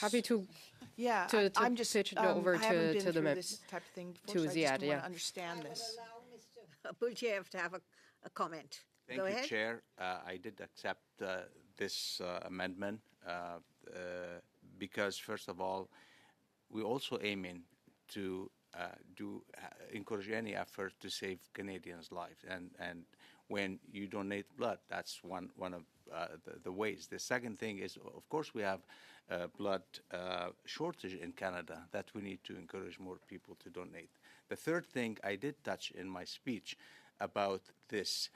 happy to. Yeah, I'm just pitch it over I haven't been to through the this type of thing before, to so I just Ziad. want Yeah. to understand this. Allow Mr. Buljev to have a comment. Thank Go you, ahead. Chair. I did accept this amendment because, first of all, we're also aiming to encourage any effort to save Canadians' lives. And when you donate blood, that's one of the ways. The second thing is, of course, we have blood shortage in Canada that we need to encourage more people to donate. The third thing I did touch in my speech about this,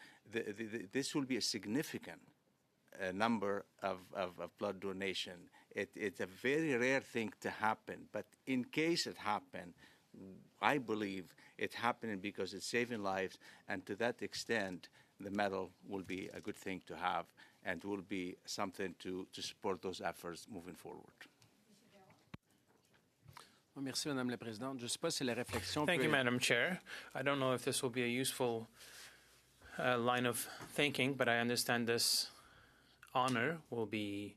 this will be a significant number of blood donation. It's a very rare thing to happen, but in case it happened, I believe it's happening because it's saving lives, and to that extent, the medal will be a good thing to have and will be something to support those efforts moving forward. Merci, Madame la Présidente. Je sais pas si la réflexion Thank peut... you, Madam Chair. I don't know if this will be a useful line of thinking, but I understand this honor will be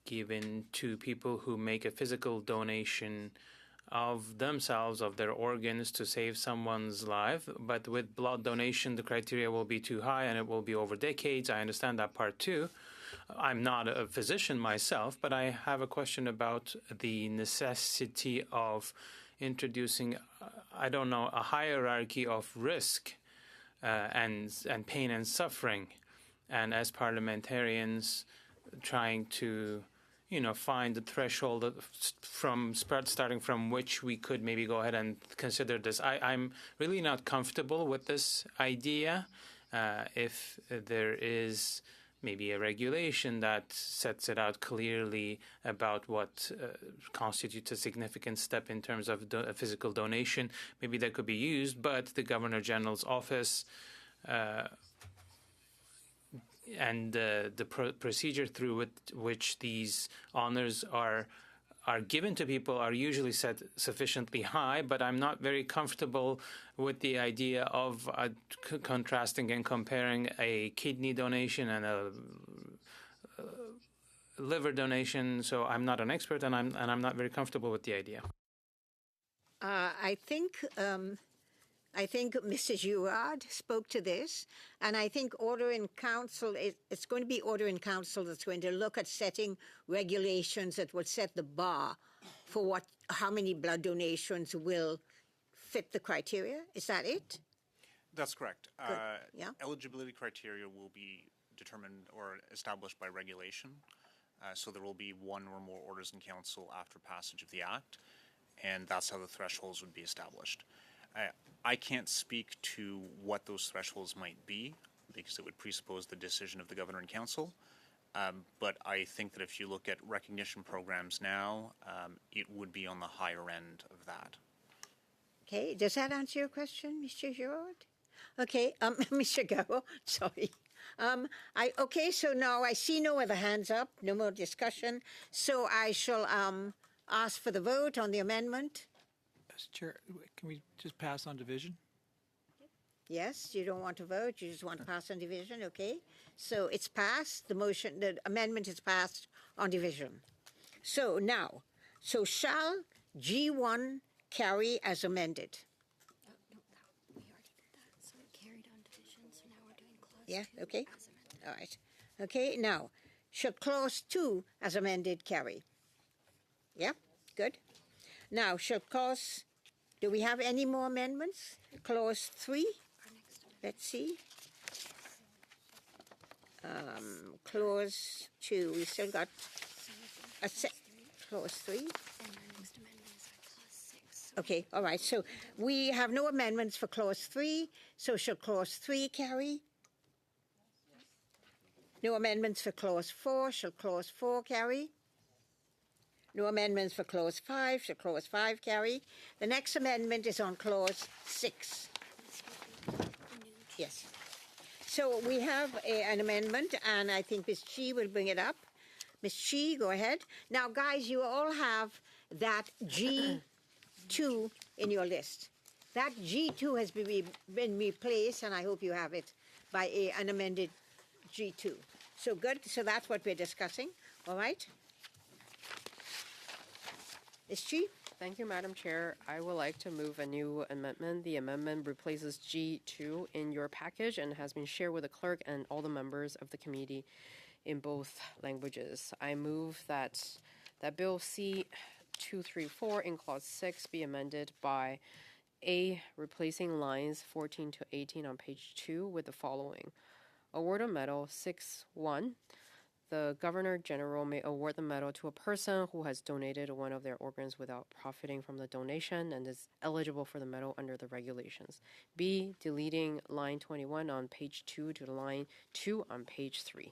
given to people who make a physical donation of themselves, of their organs, to save someone's life. But with blood donation, the criteria will be too high and it will be over decades. I understand that part too. I'm not a physician myself, but I have a question about the necessity of introducing, I don't know, a hierarchy of risk and pain and suffering. And as parliamentarians trying to find the threshold starting from which we could maybe go ahead and consider this. I'm really not comfortable with this idea. If there is maybe a regulation that sets it out clearly about what constitutes a significant step in terms of a physical donation, maybe that could be used, but the Governor General's office and the procedure through which these honors are given to people are usually set sufficiently high, but I'm not very comfortable with the idea of contrasting and comparing a kidney donation and a liver donation. So I'm not an expert, and I'm not very comfortable with the idea. I think Mr. Girard spoke to this, and I think Order in Council, it's going to be Order in Council that's going to look at setting regulations that will set the bar for how many blood donations will fit the criteria. Is that it? That's correct. Yeah. Eligibility criteria will be determined or established by regulation. So there will be one or more orders in council after passage of the Act, and that's how the thresholds would be established. I can't speak to what those thresholds might be because it would presuppose the decision of the Governor and Council. But I think that if you look at recognition programs now, it would be on the higher end of that. Okay, does that answer your question, Mr. Girard? Okay, Mr. Garreau, sorry. Okay, so now I see no other hands up, no more discussion. So I shall ask for the vote on the amendment. Mr. Chair, can we just pass on division? Yes, you don't want to vote, you just want to pass on division, okay? So it's passed, the amendment is passed on division. So now, shall G1 carry as amended? No, we already did that. So it carried on division, so now we're doing clause 2 okay. as amended. All right. Okay, now, should clause 2 as amended carry? Yeah, good. Now, should clause, do we have any more amendments? Clause 3? Let's see. Clause 2, we still got clause 3. And our next amendment is our clause 6. Okay, all right. So we have no amendments for clause 3. So should clause 3 carry? No amendments for clause 4. Should clause 4 carry? No amendments for clause 5. Should clause 5 carry? The next amendment is on clause 6. Yes. So we have an amendment, and I think Ms. Chi will bring it up. Ms. Chi, go ahead. Now, guys, you all have that G2 in your list. That G2 has been replaced, and I hope you have it, by an amended G2. So good. So that's what we're discussing. All right. Ms. Chi? Thank you, Madam Chair. I would like to move a new amendment. The amendment replaces G2 in your package and has been shared with the clerk and all the members of the committee in both languages. I move that Bill C-234 in Clause 6 be amended by A, replacing lines 14 to 18 on page 2 with the following. Award a medal 6.1. The Governor General may award the medal to a person who has donated one of their organs without profiting from the donation and is eligible for the medal under the regulations. B, deleting line 21 on page 2 to line 2 on page 3.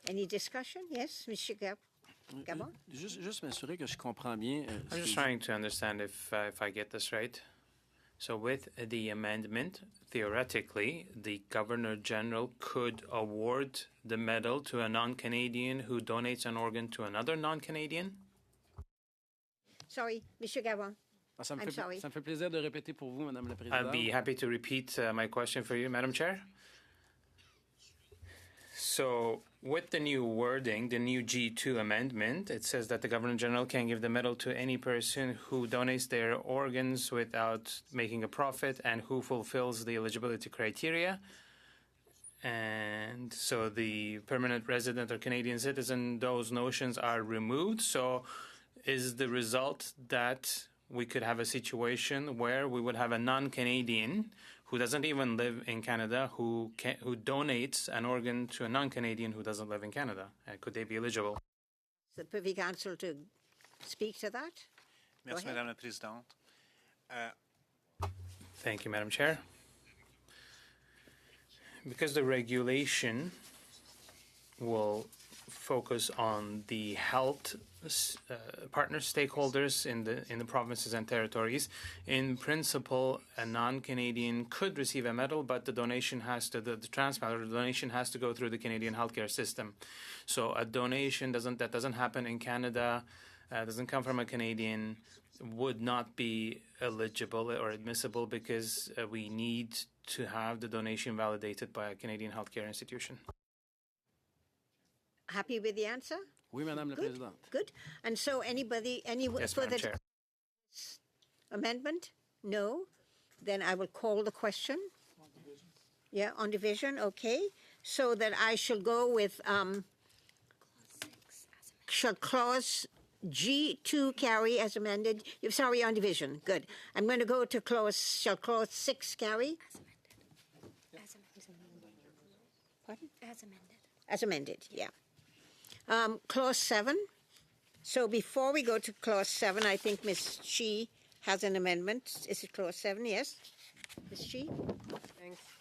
Any discussion? Yes, Mr. Gabon? Juste m'assurer que je comprends bien. I'm just trying to understand if I get this right. So with the amendment, theoretically, the Governor General could award the medal to a non-Canadian who donates an organ to another non-Canadian? Sorry, Mr. Gabon. I'm sorry. Ça me fait plaisir de répéter pour vous, Madame la Présidente. I'd be happy to repeat my question for you, Madam Chair. So with the new wording, the new G2 amendment, it says that the Governor General can give the medal to any person who donates their organs without making a profit and who fulfills the eligibility criteria. And so the permanent resident or Canadian citizen, those notions are removed. So is the result that we could have a situation where we would have a non-Canadian who doesn't even live in Canada who donates an organ to a non-Canadian who doesn't live in Canada? Could they be eligible? The Privy Council to speak to that? Merci, Madame la Présidente. Thank you, Madam Chair. Because the regulation will focus on the health partner stakeholders in the provinces and territories. In principle, a non-Canadian could receive a medal, but the donation has to the transplant or the donation has to go through the Canadian healthcare system. So a donation that doesn't happen in Canada, doesn't come from a Canadian, would not be eligible or admissible because we need to have the donation validated by a Canadian healthcare institution. Happy with the answer? Oui, Madame la Présidente. Good. And so any Yes, further Madam Chair. amendment? No. Then I will call the question. Yeah, on division. Okay. So that I shall go with shall clause G2 carry as amended? Sorry, on division. Good. I'm going to go to shall clause 6 carry? As amended. Pardon? As amended. As amended, yeah. Clause 7. So before we go to clause 7, I think Ms. Chi has an amendment. Is it clause 7? Yes. Ms. Chi?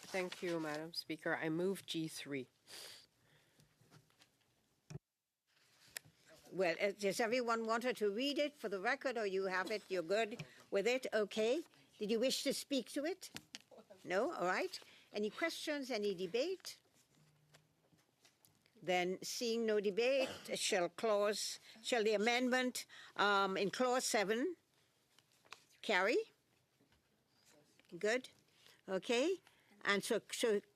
Thank you, Madam Speaker. I move G3. Well, does everyone want her to read it for the record, or you have it? You're good with it? Okay. Did you wish to speak to it? No? All right. Any questions? Any debate? Then, seeing no debate, shall the amendment in clause 7 carry? Good. Okay. And so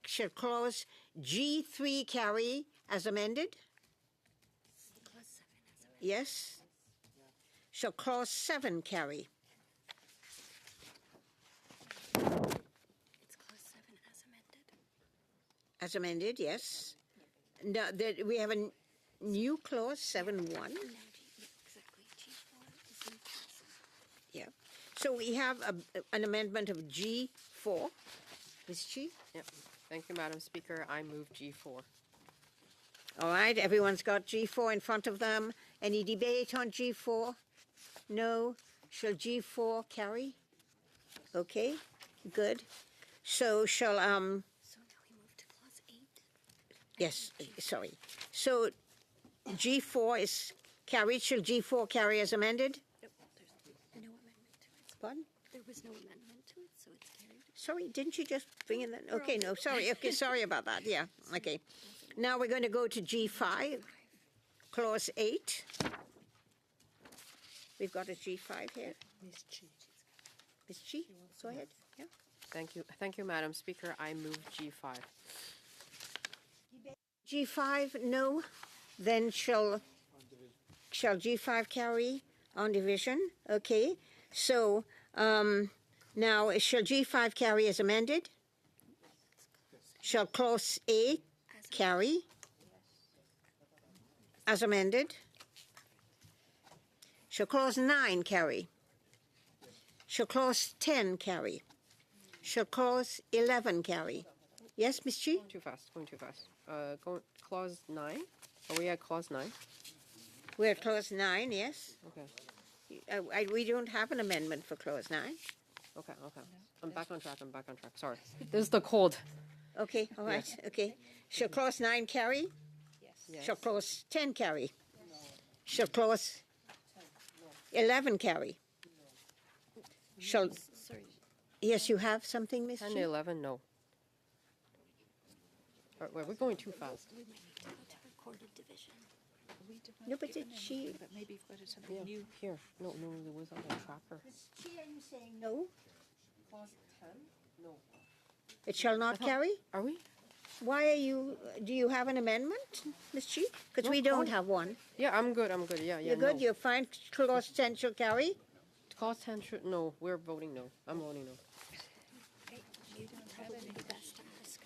shall clause G3 carry as amended? Yes. Shall clause 7 carry? It's clause 7 as amended. As amended, yes. No, we have a new clause 7.1. No, exactly. G4 is in clause. Yeah. So we have an amendment of G4. Ms. Chi? Yep. Thank you, Madam Speaker. I move G4. All right. Everyone's got G4 in front of them. Any debate on G4? No. Shall G4 carry? Okay. Good. So shall So now we move to clause 8. yes. Sorry. So G4 is carried. Shall G4 carry as amended? Nope, there's no amendment to it. Pardon? There was no amendment to it, so it's carried. Sorry, didn't you just bring in that? Okay, no, sorry. Okay, sorry about that. Yeah, okay. Now we're going to go to G5, clause 8. We've got a G5 here. Ms. Chi. Ms. Chi, go ahead. Yeah. Thank you, Madam Speaker. I move G5. G5, no. Then shall G5 carry on division? Okay. So now shall G5 carry as amended? Shall clause 8 carry as amended? Shall clause 9 carry? Shall clause 10 carry? Shall clause 11 carry? Yes, Ms. Chi? Going too fast. Clause 9. Are we at clause 9? We're at clause 9, yes. Okay. We don't have an amendment for clause 9. Okay. I'm back on track. Sorry. This is the cold. Okay, all right, okay. Shall clause 9 carry? Yes. Shall clause 10 carry? Shall clause 11 carry? Shall... Sorry. Yes, you have something, Ms. 10 Chi? to 11, no. We're going too fast. We might need to go to recorded division. No, but did she... But maybe if there's something new. Here. No, there was on the tracker. Ms. Chi, are you saying no? Clause 10? No. It shall not carry? Are we? Why are you... Do you have an amendment, Ms. Chi? Because we don't have one. Yeah, I'm good. Yeah. You're good? No. You're fine? Clause 10 shall carry? Clause 10 should, no. We're voting no. I'm voting no. You don't have any best to ask.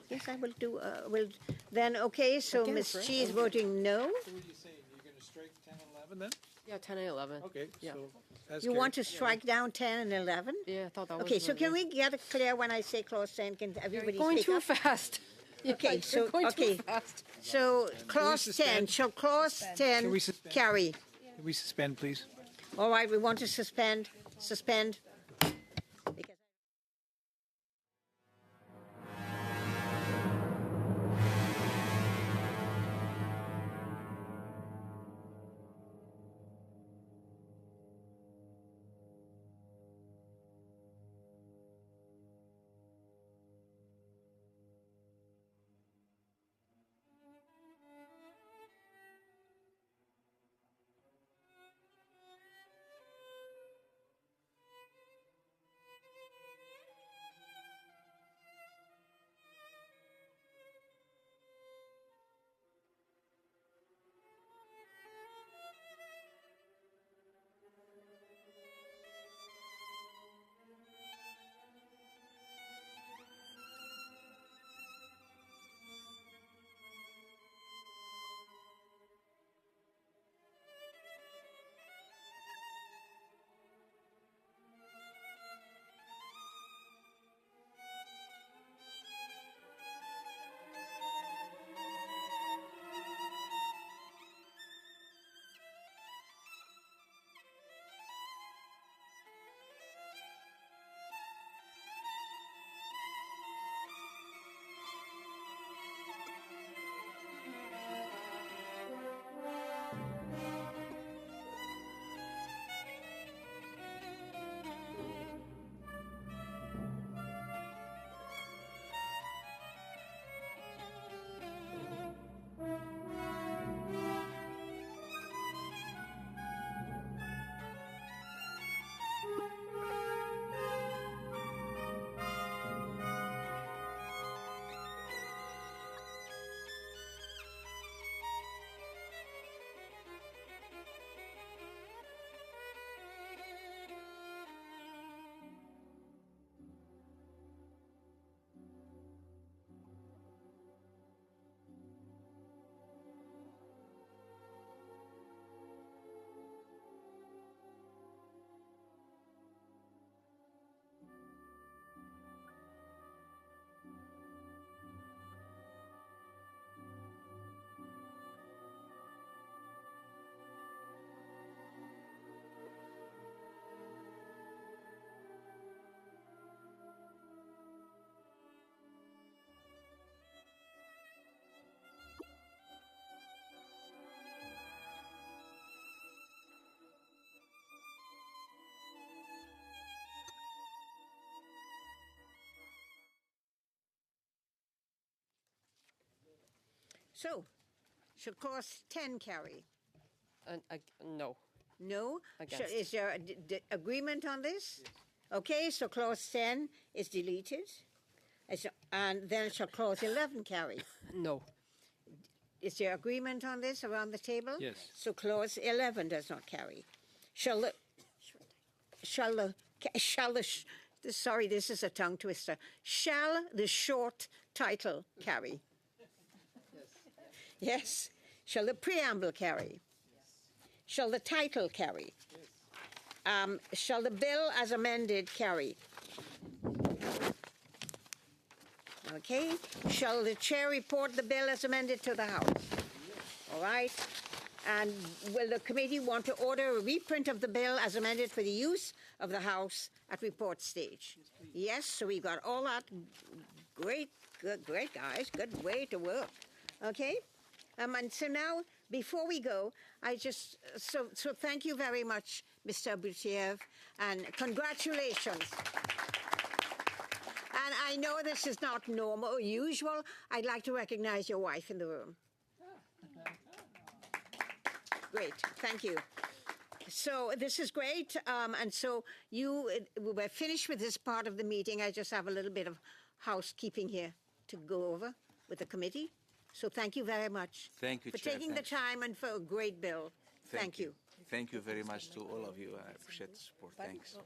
Yes, I will do... then, okay, so Again, Ms. right? Chi is voting no. So what are you saying? You're going to strike 10 and 11 then? Yeah, 10 and 11. Okay, Yeah. so that's You carried. want to strike down 10 and 11? Yeah, I thought that was. Okay, so can we get it clear when I say clause 10? Can everybody Going speak too up? fast. Okay, so, going okay. too fast. So clause 10, suspend? shall clause 10 Can we suspend? carry? Can we suspend, please? All right, we want to suspend. Because so, shall clause 10 carry? No. No? Against. Is there agreement on this? Yes. Okay, so clause 10 is deleted. And then shall clause 11 carry? No. Is there agreement on this around the table? Yes. So clause 11 does not carry. Sorry, this is a tongue twister. Shall the short title carry? Yes. Shall the preamble carry? Shall the title carry? Shall the bill as amended carry? Okay. Shall the chair report the bill as amended to the House? All right. And will the committee want to order a reprint of the bill as amended for the use of the House at report stage? Yes, so we got all that. Great, great, guys. Good way to work. Okay? And so now, before we go, so thank you very much, Mr. Boutiev, and congratulations. And I know this is not normal or usual. I'd like to recognize your wife in the room. Great, thank you. So this is great. And so we're finished with this part of the meeting. I just have a little bit of housekeeping here to go over with the committee. So thank you very much. Thank you, for Chair. taking the time and for a great bill. Thank you. Thank you very much to all of you. I appreciate the support. Thanks.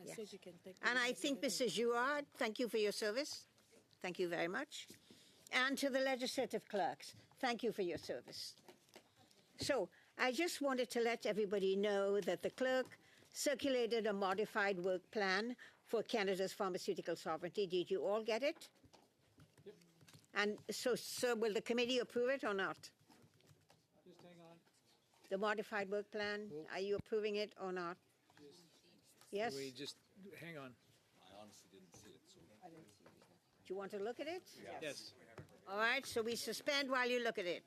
Yes. And I think, Mrs. Girard, thank you for your service. Thank you very much. And to the legislative clerks, thank you for your service. So I just wanted to let everybody know that the clerk circulated a modified work plan for Canada's pharmaceutical sovereignty. Did you all get it? Yep. And so, sir, will the committee approve it or not? Just hang on. The modified work plan, are you approving it or not? Yes? We just, hang on. I honestly didn't see it, so. Do you want to look at it? Yes. All right, so we suspend while you look at it.